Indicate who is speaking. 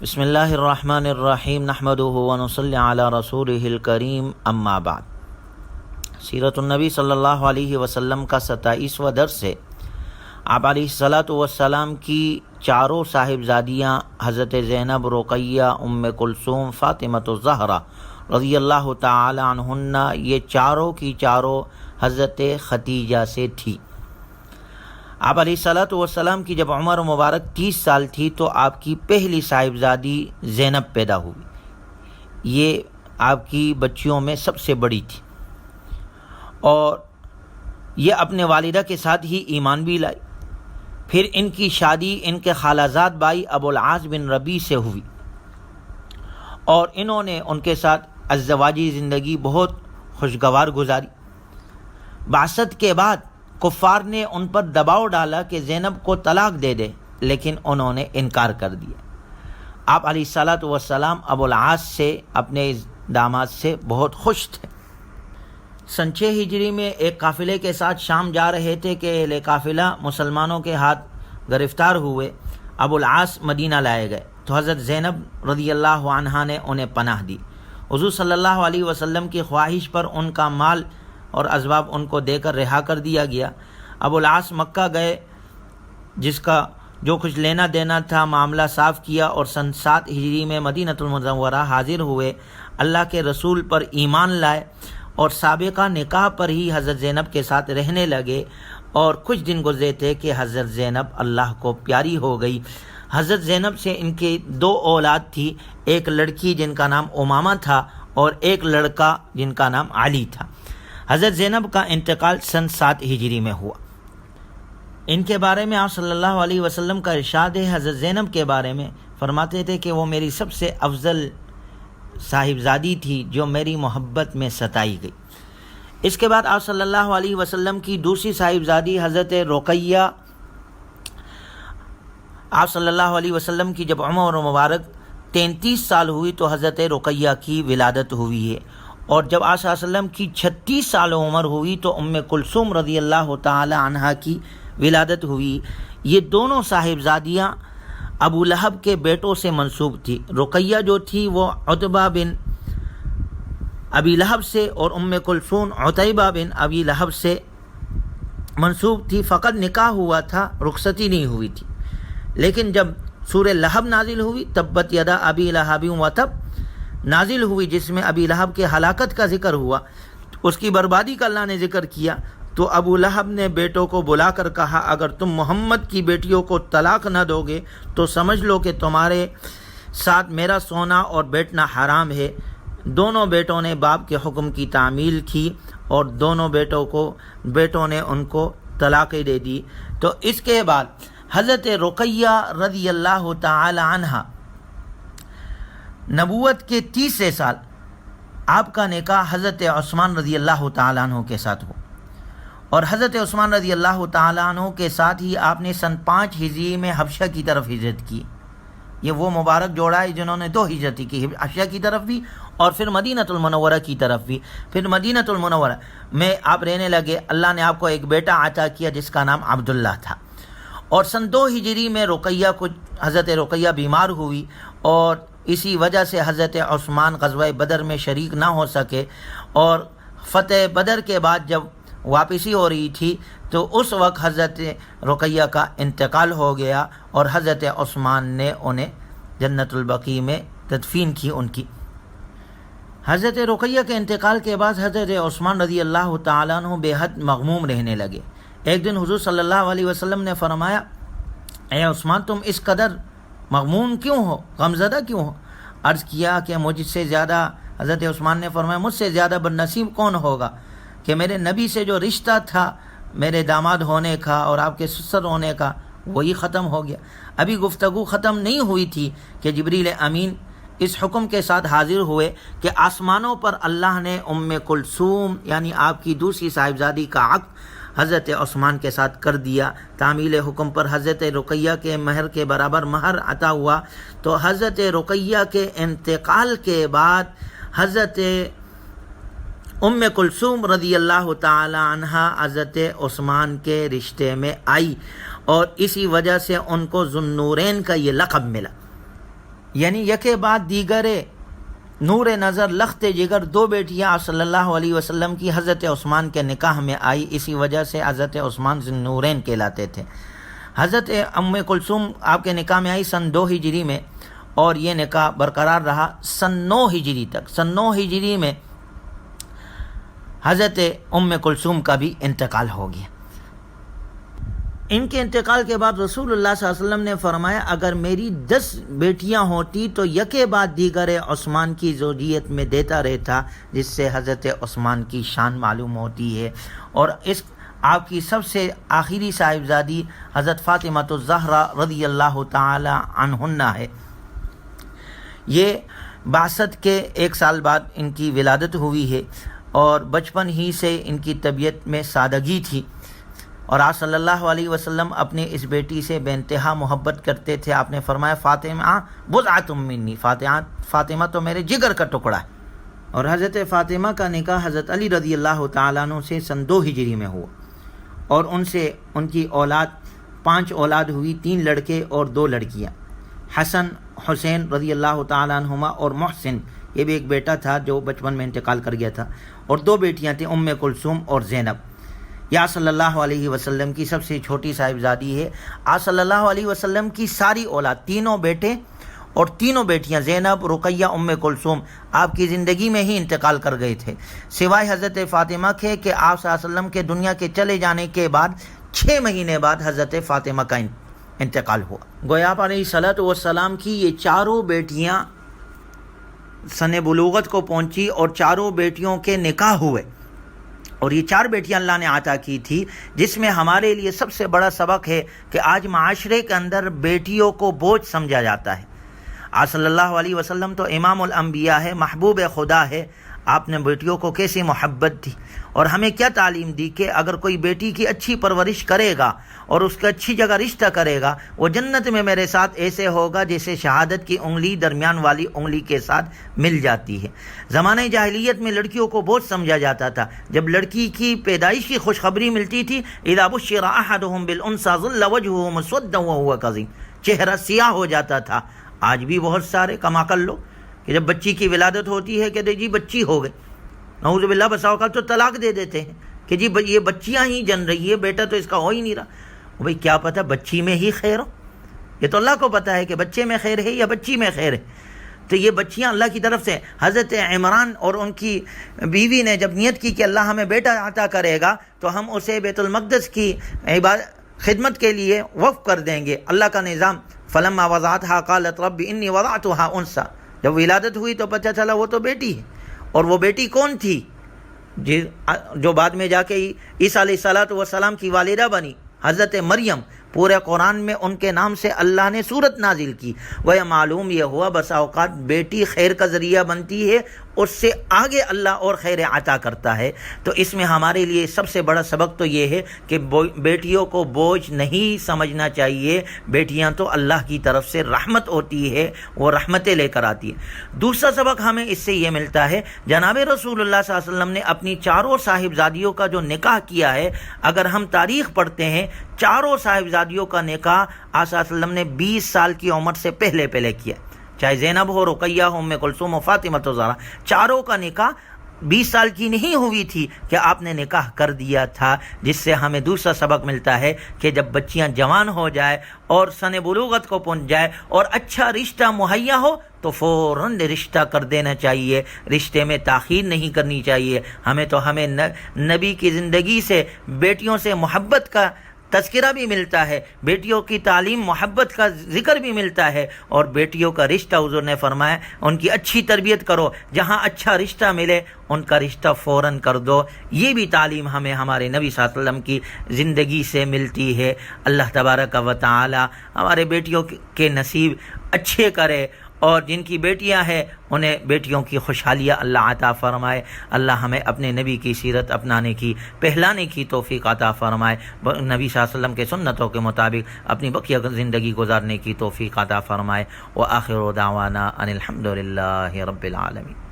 Speaker 1: بسم اللہ الرحمن الرحیم نحمدہ ونصلی علی رسولہ الکریم اما بعد۔ سیرت النبی صلی اللہ علیہ وسلم کا 27واں درس ہے۔ آپ علیہ الصلاۃ والسلام کی چاروں صاحبزادیاں حضرت زینب، رقیہ، ام کلثوم، فاطمۃ الزہرا رضی اللہ تعالی عنہن، یہ چاروں کی چاروں حضرت ختیجہ سے تھی۔ آپ علیہ الصلاۃ والسلام کی جب عمر مبارک 30 سال تھی تو آپ کی پہلی صاحبزادی زینب پیدا ہوئی۔ یہ آپ کی بچیوں میں سب سے بڑی تھی اور یہ اپنے والدہ کے ساتھ ہی ایمان بھی لائی۔ پھر ان کی شادی ان کے خالہ زاد بھائی ابو العاص بن ربیع سے ہوئی اور انہوں نے ان کے ساتھ ازدواجی زندگی بہت خوشگوار گزاری۔ بعثت کے بعد کفار نے ان پر دباؤ ڈالا کہ زینب کو طلاق دے دے، لیکن انہوں نے انکار کر دیا۔ آپ علیہ الصلاۃ والسلام ابو العاص سے، اپنے داماد سے بہت خوش تھے۔ سن 6 ہجری میں ایک قافلے کے ساتھ شام جا رہے تھے کہ اہل قافلہ مسلمانوں کے ہاتھ گرفتار ہوئے۔ ابو العاص مدینہ لائے گئے تو حضرت زینب رضی اللہ عنہا نے انہیں پناہ دی۔ حضور صلی اللہ علیہ وسلم کی خواہش پر ان کا مال اور اسباب ان کو دے کر رہا کر دیا گیا۔ ابو العاص مکہ گئے، جس کا جو کچھ لینا دینا تھا معاملہ صاف کیا اور سن 7 ہجری میں مدینۃ المنورہ حاضر ہوئے، اللہ کے رسول پر ایمان لائے اور سابقہ نکاح پر ہی حضرت زینب کے ساتھ رہنے لگے۔ اور کچھ دن گزرے تھے کہ حضرت زینب اللہ کو پیاری ہو گئی۔ حضرت زینب سے ان کی 2 اولاد تھی، ایک لڑکی جن کا نام امامہ تھا اور ایک لڑکا جن کا نام علی تھا۔ حضرت زینب کا انتقال سن 7 ہجری میں ہوا۔ ان کے بارے میں آپ صلی اللہ علیہ وسلم کا ارشاد ہے، حضرت زینب کے بارے میں فرماتے تھے کہ وہ میری سب سے افضل صاحبزادی تھی جو میری محبت میں ستائی گئی۔ اس کے بعد آپ صلی اللہ علیہ وسلم کی دوسری صاحبزادی حضرت رقیہ، آپ صلی اللہ علیہ وسلم کی جب عمر مبارک 33 سال ہوئی تو حضرت رقیہ کی ولادت ہوئی ہے، اور جب آپ صلی اللہ علیہ وسلم کی 36 سال عمر ہوئی تو ام کلثوم رضی اللہ تعالی عنہا کی ولادت ہوئی۔ یہ دونوں صاحبزادیاں ابو لہب کے بیٹوں سے منسوب تھی۔ رقیہ جو تھی وہ عتبہ بن ابی لہب سے اور ام کلثوم عتیبہ بن ابی لہب سے منسوب تھی۔ فقط نکاح ہوا تھا، رخصتی نہیں ہوئی تھی۔ لیکن جب سورہ لہب نازل ہوئی، تبت یدا ابی لہب وتب نازل ہوئی، جس میں ابی لہب کے ہلاکت کا ذکر ہوا، اس کی بربادی کا اللہ نے ذکر کیا، تو ابو لہب نے بیٹوں کو بلا کر کہا، اگر تم محمد کی بیٹیوں کو طلاق نہ دو گے تو سمجھ لو کہ تمہارے ساتھ میرا سونا اور بیٹھنا حرام ہے۔ دونوں بیٹوں نے باپ کے حکم کی تعمیل کی اور دونوں بیٹوں نے ان کو طلاق دے دی۔ تو اس کے بعد حضرت رقیہ رضی اللہ تعالی عنہا نبوت کے 30 سال آپ کا نکاح حضرت عثمان رضی اللہ تعالیٰ عنہ کے ساتھ ہو، اور حضرت عثمان رضی اللہ تعالیٰ عنہ کے ساتھ ہی آپ نے سن 5 ہجری میں حبشہ کی طرف ہجرت کی۔ یہ وہ مبارک جوڑا ہے جنہوں نے 2 ہجرتیں کی، حبشہ کی طرف بھی اور پھر مدینۃ المنورہ کی طرف بھی۔ پھر مدینۃ المنورہ میں آپ رہنے لگے، اللہ نے آپ کو ایک بیٹا عطا کیا جس کا نام عبداللہ تھا۔ اور سن 2 ہجری میں حضرت رقیہ بیمار ہوئی اور اسی وجہ سے حضرت عثمان غزوہ بدر میں شریک نہ ہو سکے، اور فتح بدر کے بعد جب واپسی ہو رہی تھی تو اس وقت حضرت رقیہ کا انتقال ہو گیا اور حضرت عثمان نے انہیں جنت البقیع میں تدفین کی ان کی۔ حضرت رقیہ کے انتقال کے بعد حضرت عثمان رضی اللہ تعالیٰ عنہ بے حد مغموم رہنے لگے۔ ایک دن حضور صلی اللہ علیہ وسلم نے فرمایا، اے عثمان تم اس قدر مغموم کیوں ہو، غمزدہ کیوں ہو؟ عرض کیا کہ مجھ سے زیادہ، حضرت عثمان نے فرمایا مجھ سے زیادہ بدنصیب کون ہوگا کہ میرے نبی سے جو رشتہ تھا میرے داماد ہونے کا اور آپ کے سسر ہونے کا، وہی ختم ہو گیا۔ ابھی گفتگو ختم نہیں ہوئی تھی کہ جبریل امین اس حکم کے ساتھ حاضر ہوئے کہ آسمانوں پر اللہ نے ام کلثوم یعنی آپ کی دوسری صاحبزادی کا عقد حضرت عثمان کے ساتھ کر دیا۔ تعمیل حکم پر حضرت رقیہ کے مہر کے برابر مہر عطا ہوا۔ تو حضرت رقیہ کے انتقال کے بعد حضرت ام کلثوم رضی اللہ تعالی عنہا حضرت عثمان کے رشتے میں آئی اور اسی وجہ سے ان کو ذو النورین کا یہ لقب ملا۔ یعنی یکے بعد دیگر نور نظر لخت جگر دو بیٹیاں آپ صلی اللہ علیہ وسلم کی حضرت عثمان کے نکاح میں آئی، اسی وجہ سے حضرت عثمان ذو النورین کہلاتے تھے۔ حضرت ام کلثوم آپ کے نکاح میں آئی سن 2 ہجری میں، اور یہ نکاح برقرار رہا سن 9 ہجری تک۔ سن 9 ہجری میں حضرت ام کلثوم کا بھی انتقال ہو گیا۔ ان کے انتقال کے بعد رسول اللہ صلی اللہ علیہ وسلم نے فرمایا اگر میری 10 بیٹیاں ہوتی تو یکے بعد دیگر عثمان کی زوجیت میں دیتا رہتا، جس سے حضرت عثمان کی شان معلوم ہوتی ہے۔ اور اس آپ کی سب سے آخری صاحبزادی حضرت فاطمہ الزہرا رضی اللہ تعالی عنہن ہے۔ یہ بعثت کے 1 سال بعد ان کی ولادت ہوئی ہے، اور بچپن ہی سے ان کی طبیعت میں سادگی تھی، اور آپ صلی اللہ علیہ وسلم اپنے اس بیٹی سے بے انتہا محبت کرتے تھے۔ آپ نے فرمایا فاطمہ بضعۃ منی، فاطمہ تو میرے جگر کا ٹکڑا ہے۔ اور حضرت فاطمہ کا نکاح حضرت علی رضی اللہ تعالیٰ عنہ سے سن 2 ہجری میں ہوا، اور ان سے ان کی اولاد 5 اولاد ہوئی، 3 لڑکے اور 2 لڑکیاں، حسن حسین رضی اللہ تعالیٰ عنہما، اور محسن یہ بھی ایک بیٹا تھا جو بچپن میں انتقال کر گیا تھا، اور 2 بیٹیاں تھیں ام کلثوم اور زینب۔ یہ آپ صلی اللہ علیہ وسلم کی سب سے چھوٹی صاحبزادی ہے۔ آپ صلی اللہ علیہ وسلم کی ساری اولاد، 3 بیٹے اور 3 بیٹیاں زینب، رقیہ، ام کلثوم آپ کی زندگی میں ہی انتقال کر گئے تھے، سوائے حضرت فاطمہ کے کہ آپ صلی اللہ علیہ وسلم کے دنیا کے چلے جانے کے بعد 6 مہینے بعد حضرت فاطمہ کا انتقال ہوا۔ گویا آپ علیہ الصلوۃ والسلام کی یہ 4 بیٹیاں سن بلوغت کو پہنچی، اور 4 بیٹیوں کے نکاح ہوئے، اور یہ 4 بیٹیاں اللہ نے عطا کی تھی، جس میں ہمارے لیے سب سے بڑا سبق ہے کہ آج معاشرے کے اندر بیٹیوں کو بوجھ سمجھا جاتا ہے۔ آپ صلی اللہ علیہ وسلم تو امام الانبیاء ہے، محبوب خدا ہے، آپ نے بیٹیوں کو کیسی محبت دی، اور ہمیں کیا تعلیم دی کہ اگر کوئی بیٹی کی اچھی پرورش کرے گا اور اس کا اچھی جگہ رشتہ کرے گا، وہ جنت میں میرے ساتھ ایسے ہوگا جیسے شہادت کی انگلی درمیان والی انگلی کے ساتھ مل جاتی ہے۔ زمانہ جاہلیت میں لڑکیوں کو بوجھ سمجھا جاتا تھا۔ جب لڑکی کی پیدائش کی خوشخبری ملتی تھی، اذا بشر احدهم بالانثى ظل وجهه مسودا وهو كظيم، چہرہ سیاہ ہو جاتا تھا۔ آج بھی بہت سارے کما کر لو کہ جب بچی کی ولادت ہوتی ہے کہ جی بچی ہو گئی، نعوذ باللہ بسا اوقات تو طلاق دے دیتے ہیں کہ جی یہ بچیاں ہی جن رہی ہے، بیٹا تو اس کا ہو ہی نہیں رہا۔ بھئی کیا پتہ بچی میں ہی خیر ہو، یہ تو اللہ کو پتہ ہے کہ بچے میں خیر ہے یا بچی میں خیر ہے۔ تو یہ بچیاں اللہ کی طرف سے، حضرت عمران اور ان کی بیوی نے جب نیت کی کہ اللہ ہمیں بیٹا عطا کرے گا تو ہم اسے بیت المقدس کی خدمت کے لیے وقف کر دیں گے۔ اللہ کا نظام، فلما وضعتها قالت رب انی وضعتها انثى، جب ولادت ہوئی تو پتہ چلا وہ تو بیٹی ہے، اور وہ بیٹی کون تھی؟ جو بعد میں جا کے عیسیٰ علیہ السلام کی والدہ بنی، حضرت مریم۔ پورے قرآن میں ان کے نام سے اللہ نے سورت نازل کی۔ وہ معلوم یہ ہوا بسا اوقات بیٹی خیر کا ذریعہ بنتی ہے، اس سے آگے اللہ اور خیر عطا کرتا ہے۔ تو اس میں ہمارے لیے سب سے بڑا سبق تو یہ ہے کہ بیٹیوں کو بوجھ نہیں سمجھنا چاہیے، بیٹیاں تو اللہ کی طرف سے رحمت ہوتی ہے، وہ رحمتیں لے کر آتی ہے۔ دوسرا سبق ہمیں اس سے یہ ملتا ہے، جناب رسول اللہ صلی اللہ علیہ وسلم نے اپنی 4 صاحبزادیوں کا جو نکاح کیا ہے، اگر ہم تاریخ پڑھتے ہیں 4 صاحبزادیوں کا نکاح آپ صلی اللہ علیہ وسلم نے 20 سال کی عمر سے پہلے کیا، چاہے زینب ہو، رقیہ ہو، ام کلثوم ہو، فاطمہ الزہرا، 4 کا نکاح 20 سال کی نہیں ہوئی تھی کہ آپ نے نکاح کر دیا تھا۔ جس سے ہمیں دوسرا سبق ملتا ہے کہ جب بچیاں جوان ہو جائے اور سن بلوغت کو پہنچ جائے اور اچھا رشتہ مہیا ہو تو فوراً رشتہ کر دینا چاہیے، رشتے میں تاخیر نہیں کرنی چاہیے۔ ہمیں نبی کی زندگی سے بیٹیوں سے محبت کا تذکرہ بھی ملتا ہے، بیٹیوں کی تعلیم محبت کا ذکر بھی ملتا ہے، اور بیٹیوں کا رشتہ حضور نے فرمایا ان کی اچھی تربیت کرو، جہاں اچھا رشتہ ملے ان کا رشتہ فوراً کر دو۔ یہ بھی تعلیم ہمیں ہمارے نبی صلی اللہ علیہ وسلم کی زندگی سے ملتی ہے۔ اللہ تبارک و تعالی ہمارے بیٹیوں کے نصیب اچھے کرے، اور جن کی بیٹیاں ہیں انہیں بیٹیوں کی خوشحالیاں اللہ عطا فرمائے۔ اللہ ہمیں اپنے نبی کی سیرت اپنانے کی، پہلانے کی توفیق عطا فرمائے، نبی صلی اللہ علیہ وسلم کے سنتوں کے مطابق اپنی بقیہ زندگی گزارنے کی توفیق عطا فرمائے۔ وآخر دعوانا ان الحمد للہ رب العالمین۔